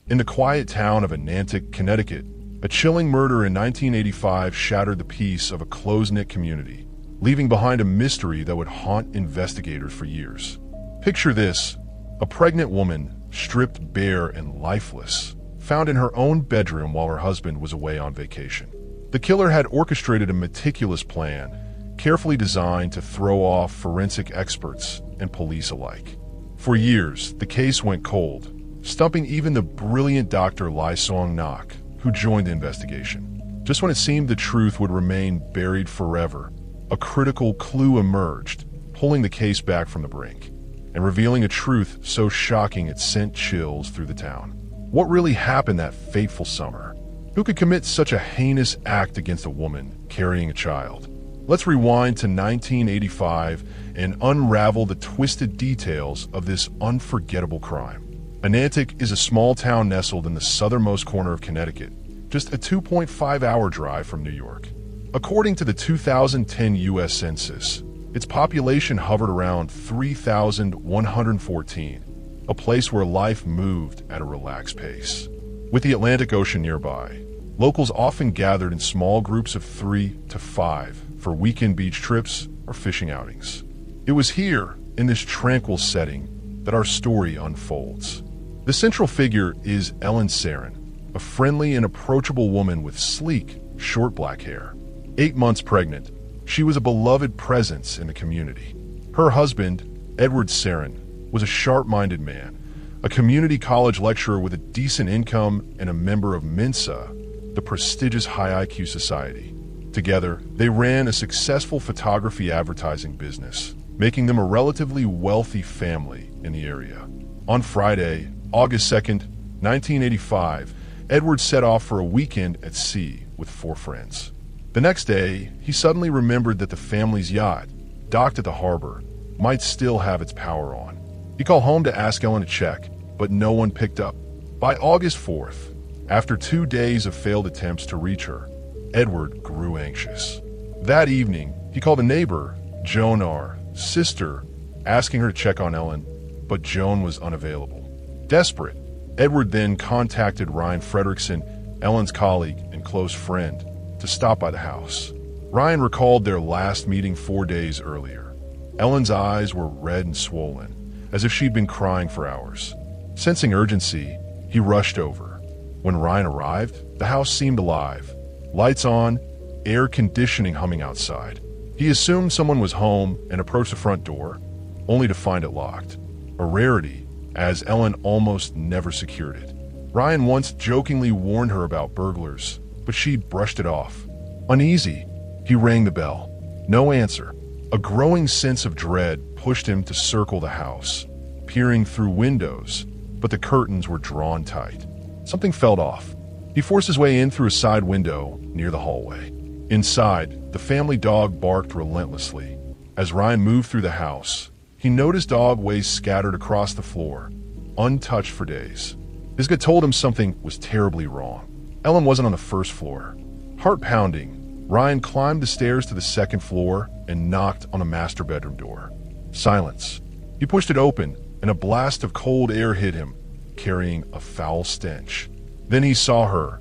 In the quiet town of Anantic, Connecticut, a chilling murder in 1985 shattered the peace of a close-knit community, leaving behind a mystery that would haunt investigators for years. Picture this: a pregnant woman, stripped bare and lifeless, found in her own bedroom while her husband was away on vacation. The killer had orchestrated a meticulous plan, carefully designed to throw off forensic experts and police alike. For years, the case went cold, stumping even the brilliant Dr. Lai Suong-nak, who joined the investigation. Just when it seemed the truth would remain buried forever, a critical clue emerged, pulling the case back from the brink, and revealing a truth so shocking it sent chills through the town. What really happened that fateful summer? Who could commit such a heinous act against a woman carrying a child? Let's rewind to 1985 and unravel the twisted details of this unforgettable crime. Anantic is a small town nestled in the southernmost corner of Connecticut, just a 2.5-hour drive from New York. According to the 2010 U.S. Census, its population hovered around 3,114, a place where life moved at a relaxed pace. With the Atlantic Ocean nearby, locals often gathered in small groups of 3 to 5 for weekend beach trips or fishing outings. It was here, in this tranquil setting, that our story unfolds. The central figure is Ellen Sarin, a friendly and approachable woman with sleek, short black hair. 8 months pregnant, she was a beloved presence in the community. Her husband, Edward Sarin, was a sharp-minded man, a community college lecturer with a decent income and a member of Mensa, the prestigious high IQ society. Together, they ran a successful photography advertising business, making them a relatively wealthy family in the area. On Friday, August 2nd, 1985, Edward set off for a weekend at sea with 4 friends. The next day, he suddenly remembered that the family's yacht, docked at the harbor, might still have its power on. He called home to ask Ellen to check, but no one picked up. By August 4th, after 2 days of failed attempts to reach her, Edward grew anxious. That evening, he called a neighbor, Joan R., sister, asking her to check on Ellen, but Joan was unavailable. Desperate, Edward then contacted Ryan Fredrickson, Ellen's colleague and close friend, to stop by the house. Ryan recalled their last meeting 4 days earlier. Ellen's eyes were red and swollen, as if she'd been crying for hours. Sensing urgency, he rushed over. When Ryan arrived, the house seemed alive. Lights on, air conditioning humming outside. He assumed someone was home and approached the front door, only to find it locked. A rarity, as Ellen almost never secured it. Ryan once jokingly warned her about burglars, but she brushed it off. Uneasy, he rang the bell. No answer. A growing sense of dread pushed him to circle the house, peering through windows, but the curtains were drawn tight. Something felt off. He forced his way in through a side window near the hallway. Inside, the family dog barked relentlessly. As Ryan moved through the house, he noticed dog waste scattered across the floor, untouched for days. His gut told him something was terribly wrong. Ellen wasn't on the first floor. Heart pounding, Ryan climbed the stairs to the second floor and knocked on a master bedroom door. Silence. He pushed it open, and a blast of cold air hit him, carrying a foul stench. Then he saw her,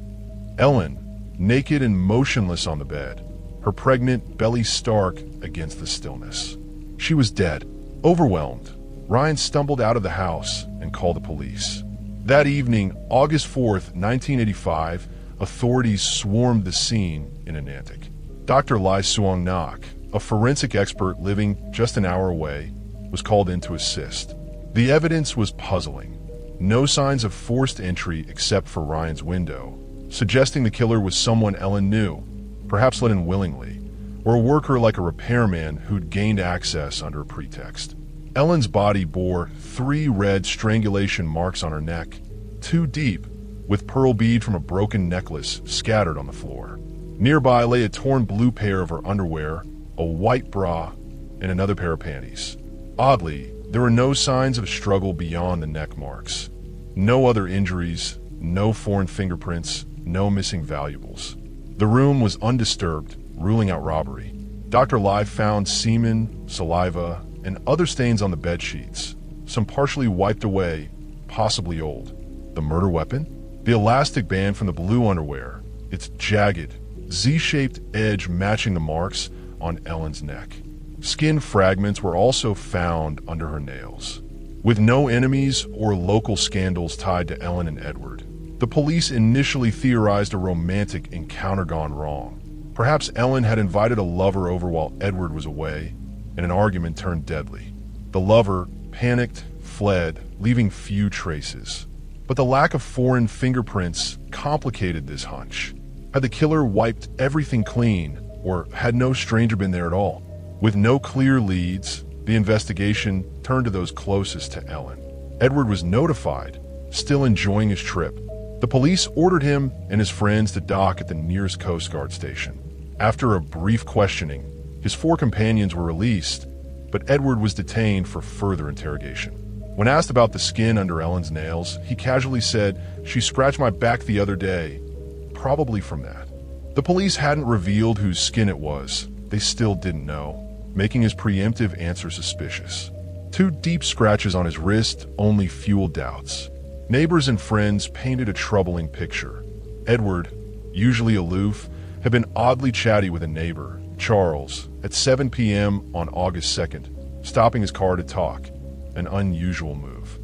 Ellen, naked and motionless on the bed, her pregnant belly stark against the stillness. She was dead. Overwhelmed, Ryan stumbled out of the house and called the police. That evening, August 4th, 1985, authorities swarmed the scene in Anantic. Dr. Lai Suong-nak, a forensic expert living just an hour away, was called in to assist. The evidence was puzzling. No signs of forced entry except for Ryan's window, suggesting the killer was someone Ellen knew, perhaps let in willingly, or a worker like a repairman who'd gained access under a pretext. Ellen's body bore 3 red strangulation marks on her neck, 2 deep, with pearl bead from a broken necklace scattered on the floor. Nearby lay a torn blue pair of her underwear, a white bra, and another pair of panties. Oddly, there were no signs of struggle beyond the neck marks. No other injuries, no foreign fingerprints, no missing valuables. The room was undisturbed, ruling out robbery. Dr. Lai found semen, saliva, and other stains on the bed sheets, some partially wiped away, possibly old. The murder weapon? The elastic band from the blue underwear, its jagged, Z-shaped edge matching the marks on Ellen's neck. Skin fragments were also found under her nails. With no enemies or local scandals tied to Ellen and Edward, the police initially theorized a romantic encounter gone wrong. Perhaps Ellen had invited a lover over while Edward was away, and an argument turned deadly. The lover, panicked, fled, leaving few traces. But the lack of foreign fingerprints complicated this hunch. Had the killer wiped everything clean, or had no stranger been there at all? With no clear leads, the investigation turned to those closest to Ellen. Edward was notified, still enjoying his trip. The police ordered him and his friends to dock at the nearest Coast Guard station. After a brief questioning, his 4 companions were released, but Edward was detained for further interrogation. When asked about the skin under Ellen's nails, he casually said, "She scratched my back the other day." Probably from that. The police hadn't revealed whose skin it was. They still didn't know, making his preemptive answer suspicious. 2 deep scratches on his wrist only fueled doubts. Neighbors and friends painted a troubling picture. Edward, usually aloof, had been oddly chatty with a neighbor, Charles, at 7 p.m. on August 2nd, stopping his car to talk, an unusual move.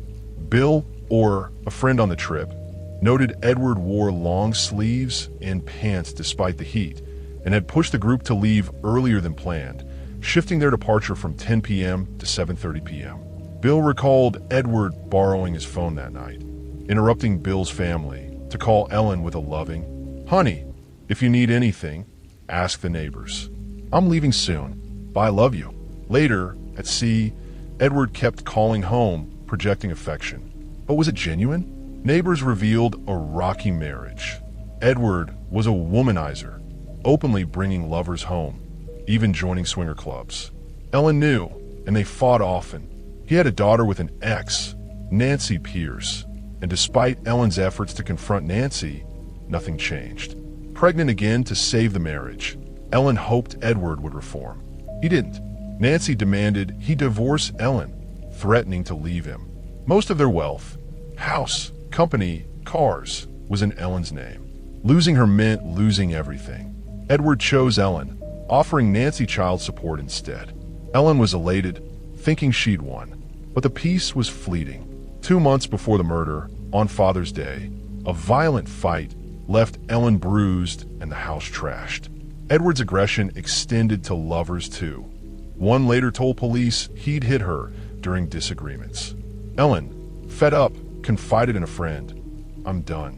Bill, or a friend on the trip, noted Edward wore long sleeves and pants despite the heat, and had pushed the group to leave earlier than planned, shifting their departure from 10 p.m. to 7:30 p.m. Bill recalled Edward borrowing his phone that night, interrupting Bill's family to call Ellen with a loving, "Honey, if you need anything, ask the neighbors. I'm leaving soon. Bye, love you." Later, at sea, Edward kept calling home, projecting affection. But was it genuine? Neighbors revealed a rocky marriage. Edward was a womanizer, openly bringing lovers home, even joining swinger clubs. Ellen knew, and they fought often. He had a daughter with an ex, Nancy Pierce, and despite Ellen's efforts to confront Nancy, nothing changed. Pregnant again to save the marriage, Ellen hoped Edward would reform. He didn't. Nancy demanded he divorce Ellen, threatening to leave him. Most of their wealth, house, company, cars, was in Ellen's name. Losing her meant losing everything. Edward chose Ellen, offering Nancy child support instead. Ellen was elated, thinking she'd won. But the peace was fleeting. 2 months before the murder, on Father's Day, a violent fight left Ellen bruised and the house trashed. Edward's aggression extended to lovers too. One later told police he'd hit her during disagreements. Ellen, fed up, confided in a friend, "I'm done.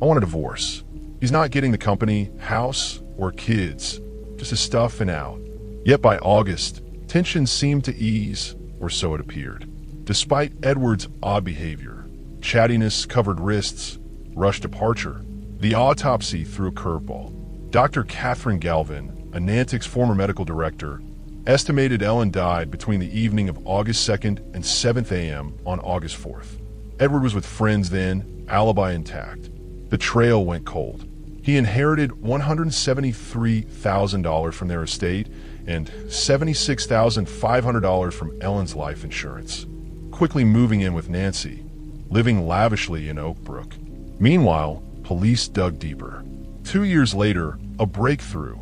I want a divorce." He's not getting the company, house, or kids, just his stuff and out. Yet by August, tensions seemed to ease, or so it appeared. Despite Edward's odd behavior, chattiness, covered wrists, rushed departure, the autopsy threw a curveball. Dr. Catherine Galvin, a Nantix former medical director, estimated Ellen died between the evening of August 2nd and 7th a.m. on August 4th. Edward was with friends then, alibi intact. The trail went cold. He inherited $173,000 from their estate and $76,500 from Ellen's life insurance, quickly moving in with Nancy, living lavishly in Oak Brook. Meanwhile, police dug deeper. 2 years later, a breakthrough.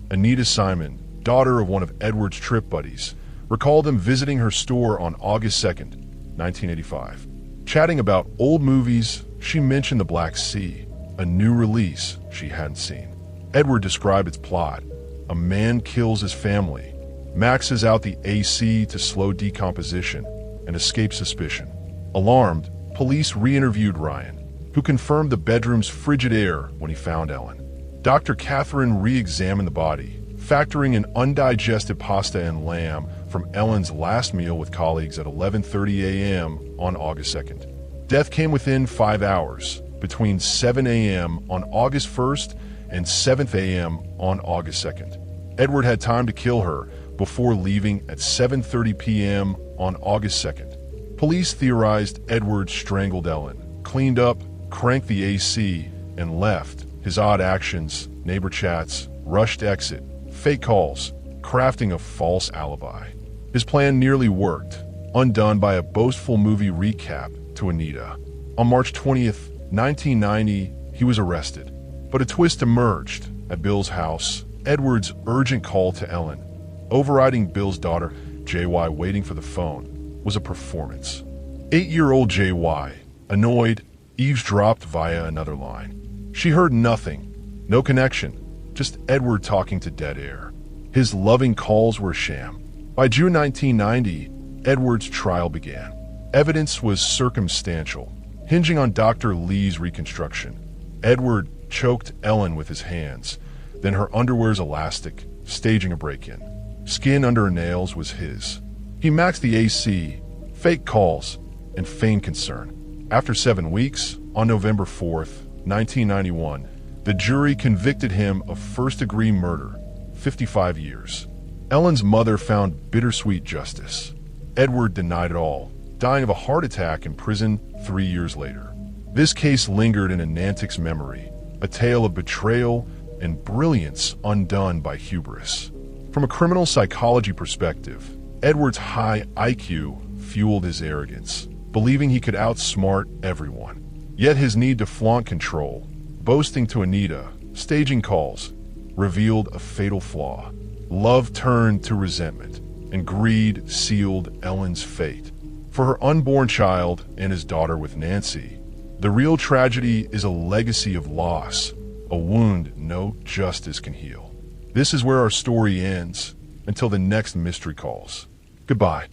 Anita Simon, daughter of one of Edward's trip buddies, recalled him visiting her store on August 2nd, 1985. Chatting about old movies, she mentioned The Black Sea, a new release she hadn't seen. Edward described its plot. A man kills his family, maxes out the AC to slow decomposition, and escapes suspicion. Alarmed, police re-interviewed Ryan, who confirmed the bedroom's frigid air when he found Ellen. Dr. Catherine re-examined the body, factoring in undigested pasta and lamb from Ellen's last meal with colleagues at 11:30 a.m. on August 2nd. Death came within 5 hours, between 7 a.m. on August 1st and 7th a.m. on August 2nd. Edward had time to kill her before leaving at 7:30 p.m. on August 2nd. Police theorized Edward strangled Ellen, cleaned up, cranked the AC, and left. His odd actions, neighbor chats, rushed exit, fake calls, crafting a false alibi. His plan nearly worked, undone by a boastful movie recap to Anita. On March 20th, 1990, he was arrested. But a twist emerged. At Bill's house, Edward's urgent call to Ellen, overriding Bill's daughter, JY, waiting for the phone, was a performance. 8-year-old JY, annoyed, eavesdropped via another line. She heard nothing, no connection, just Edward talking to dead air. His loving calls were a sham. By June 1990, Edward's trial began. Evidence was circumstantial, hinging on Dr. Lee's reconstruction. Edward choked Ellen with his hands, then her underwear's elastic, staging a break-in. Skin under her nails was his. He maxed the AC, fake calls, and feigned concern. After 7 weeks, on November 4th, 1991, the jury convicted him of first-degree murder, 55 years. Ellen's mother found bittersweet justice. Edward denied it all, dying of a heart attack in prison 3 years later. This case lingered in Anantic's memory, a tale of betrayal and brilliance undone by hubris. From a criminal psychology perspective, Edward's high IQ fueled his arrogance, believing he could outsmart everyone. Yet his need to flaunt control, boasting to Anita, staging calls, revealed a fatal flaw. Love turned to resentment, and greed sealed Ellen's fate. For her unborn child and his daughter with Nancy, the real tragedy is a legacy of loss, a wound no justice can heal. This is where our story ends, until the next mystery calls. Goodbye.